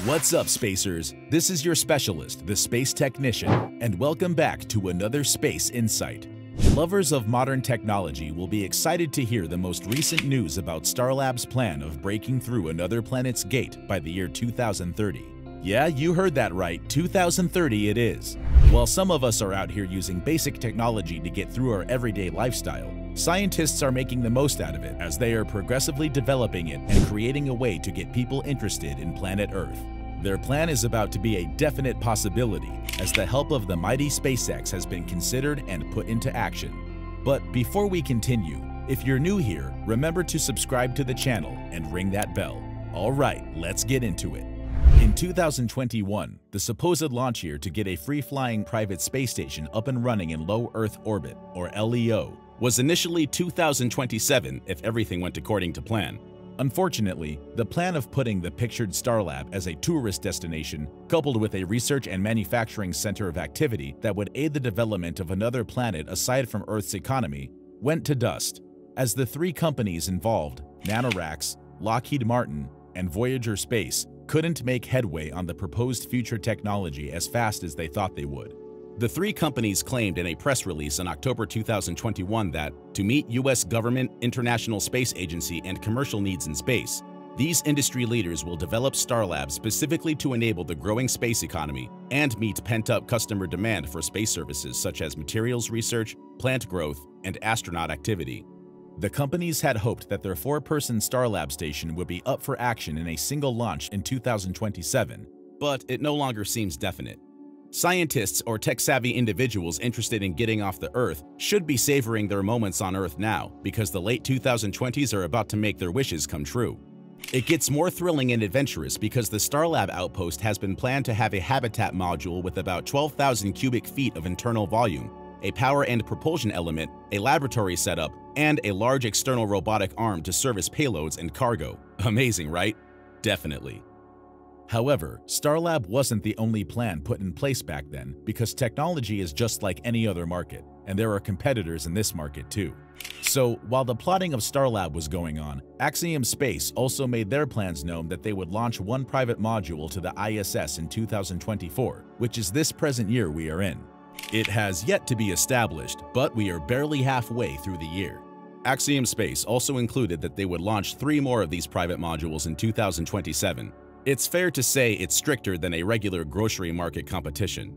What's up, spacers? This is your specialist, the Space Technician, and welcome back to another Space Insight. Lovers of modern technology will be excited to hear the most recent news about Starlab's plan of breaking through another planet's gate by the year 2030. Yeah, you heard that right, 2030 it is. While some of us are out here using basic technology to get through our everyday lifestyle, scientists are making the most out of it as they are progressively developing it and creating a way to get people interested in planet Earth. Their plan is about to be a definite possibility, as the help of the mighty SpaceX has been considered and put into action. But before we continue, if you're new here, remember to subscribe to the channel and ring that bell. Alright, let's get into it. In 2021, the supposed launch year to get a free-flying private space station up and running in low Earth orbit, or LEO, was initially 2027 if everything went according to plan. Unfortunately, the plan of putting the pictured Starlab as a tourist destination, coupled with a research and manufacturing center of activity that would aid the development of another planet aside from Earth's economy, went to dust, as the three companies involved, NanoRacks, Lockheed Martin, and Voyager Space, couldn't make headway on the proposed future technology as fast as they thought they would. The three companies claimed in a press release in October 2021 that, to meet U.S. government, International Space Agency, and commercial needs in space, these industry leaders will develop Starlab specifically to enable the growing space economy and meet pent-up customer demand for space services such as materials research, plant growth, and astronaut activity. The companies had hoped that their four-person Starlab station would be up for action in a single launch in 2027, but it no longer seems definite. Scientists or tech-savvy individuals interested in getting off the Earth should be savoring their moments on Earth now, because the late 2020s are about to make their wishes come true. It gets more thrilling and adventurous because the Starlab outpost has been planned to have a habitat module with about 12,000 cubic feet of internal volume, a power and propulsion element, a laboratory setup, and a large external robotic arm to service payloads and cargo. Amazing, right? Definitely. However, Starlab wasn't the only plan put in place back then, because technology is just like any other market, and there are competitors in this market too. So, while the plotting of Starlab was going on, Axiom Space also made their plans known that they would launch one private module to the ISS in 2024, which is this present year we are in. It has yet to be established, but we are barely halfway through the year. Axiom Space also included that they would launch 3 more of these private modules in 2027. It's fair to say it's stricter than a regular grocery market competition.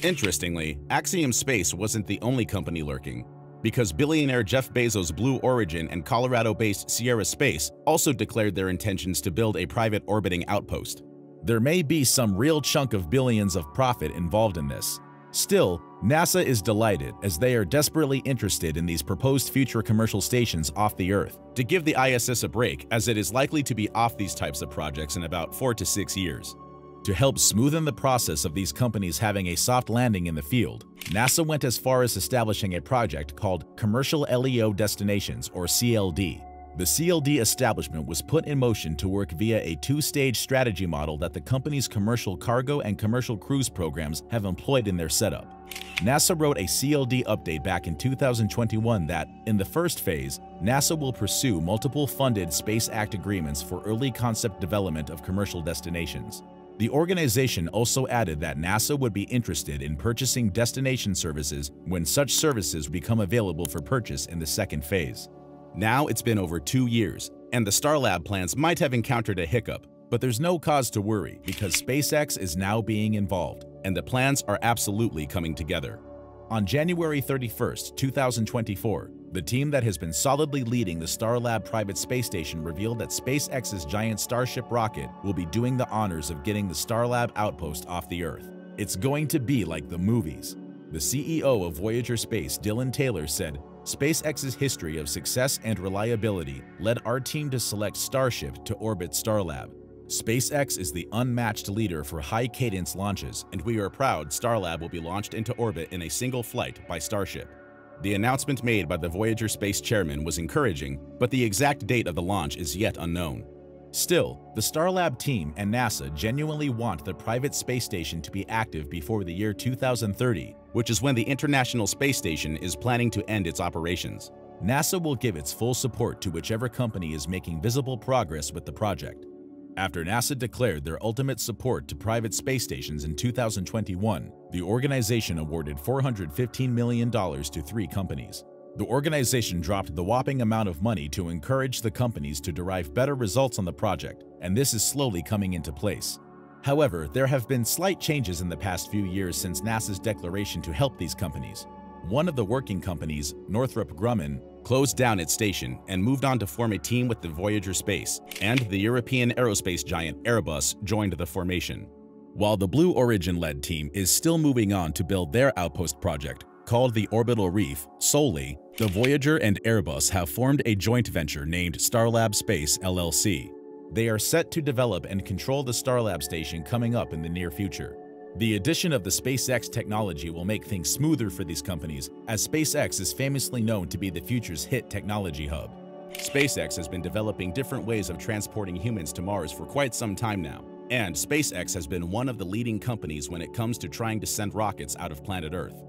Interestingly, Axiom Space wasn't the only company lurking, because billionaire Jeff Bezos' Blue Origin and Colorado-based Sierra Space also declared their intentions to build a private orbiting outpost. There may be some real chunk of billions of profit involved in this. Still, NASA is delighted as they are desperately interested in these proposed future commercial stations off the Earth to give the ISS a break, as it is likely to be off these types of projects in about 4 to 6 years. To help smoothen the process of these companies having a soft landing in the field, NASA went as far as establishing a project called Commercial LEO Destinations, or CLD. The CLD establishment was put in motion to work via a 2-stage strategy model that the company's commercial cargo and commercial cruise programs have employed in their setup. NASA wrote a CLD update back in 2021 that, in the first phase, NASA will pursue multiple funded Space Act agreements for early concept development of commercial destinations. The organization also added that NASA would be interested in purchasing destination services when such services become available for purchase in the second phase. Now it's been over 2 years, and the Starlab plans might have encountered a hiccup, but there's no cause to worry because SpaceX is now being involved, and the plans are absolutely coming together. On January 31, 2024, the team that has been solidly leading the Starlab private space station revealed that SpaceX's giant Starship rocket will be doing the honors of getting the Starlab outpost off the Earth. It's going to be like the movies. The CEO of Voyager Space, Dylan Taylor, said, "SpaceX's history of success and reliability led our team to select Starship to orbit Starlab. SpaceX is the unmatched leader for high-cadence launches, and we are proud Starlab will be launched into orbit in a single flight by Starship." The announcement made by the Voyager Space chairman was encouraging, but the exact date of the launch is yet unknown. Still, the Starlab team and NASA genuinely want the private space station to be active before the year 2030, which is when the International Space Station is planning to end its operations. NASA will give its full support to whichever company is making visible progress with the project. After NASA declared their ultimate support to private space stations in 2021, the organization awarded $415 million to 3 companies. The organization dropped the whopping amount of money to encourage the companies to derive better results on the project, and this is slowly coming into place. However, there have been slight changes in the past few years since NASA's declaration to help these companies. One of the working companies, Northrop Grumman, closed down its station and moved on to form a team with the Voyager Space, and the European aerospace giant Airbus joined the formation. While the Blue Origin-led team is still moving on to build their outpost project, called the Orbital Reef, solely, the Voyager and Airbus have formed a joint venture named Starlab Space LLC. They are set to develop and control the Starlab station coming up in the near future. The addition of the SpaceX technology will make things smoother for these companies, as SpaceX is famously known to be the future's hit technology hub. SpaceX has been developing different ways of transporting humans to Mars for quite some time now, and SpaceX has been one of the leading companies when it comes to trying to send rockets out of planet Earth.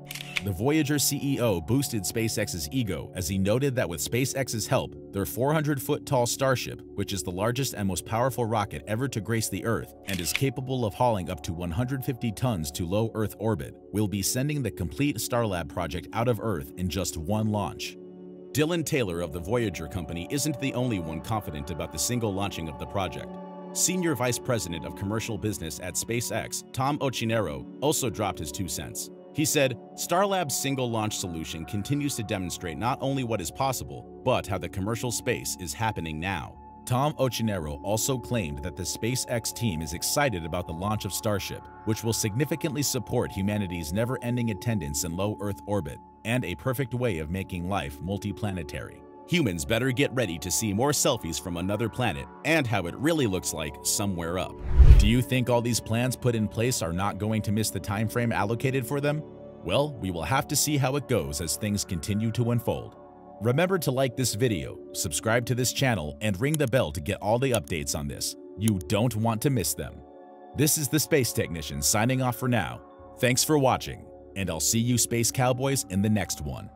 The Voyager CEO boosted SpaceX's ego as he noted that with SpaceX's help, their 400-foot-tall Starship, which is the largest and most powerful rocket ever to grace the Earth and is capable of hauling up to 150 tons to low Earth orbit, will be sending the complete Starlab project out of Earth in just one launch. Dylan Taylor of the Voyager company isn't the only one confident about the single launching of the project. Senior Vice President of Commercial Business at SpaceX, Tom Ochinero, also dropped his 2 cents. He said, "Starlab's single launch solution continues to demonstrate not only what is possible, but how the commercial space is happening now." Tom Ochinero also claimed that the SpaceX team is excited about the launch of Starship, which will significantly support humanity's never-ending attendance in low Earth orbit, and a perfect way of making life multiplanetary. Humans better get ready to see more selfies from another planet and how it really looks like somewhere up. Do you think all these plans put in place are not going to miss the time frame allocated for them? Well, we will have to see how it goes as things continue to unfold. Remember to like this video, subscribe to this channel, and ring the bell to get all the updates on this. You don't want to miss them. This is the Space Technician signing off for now. Thanks for watching, and I'll see you Space Cowboys in the next one.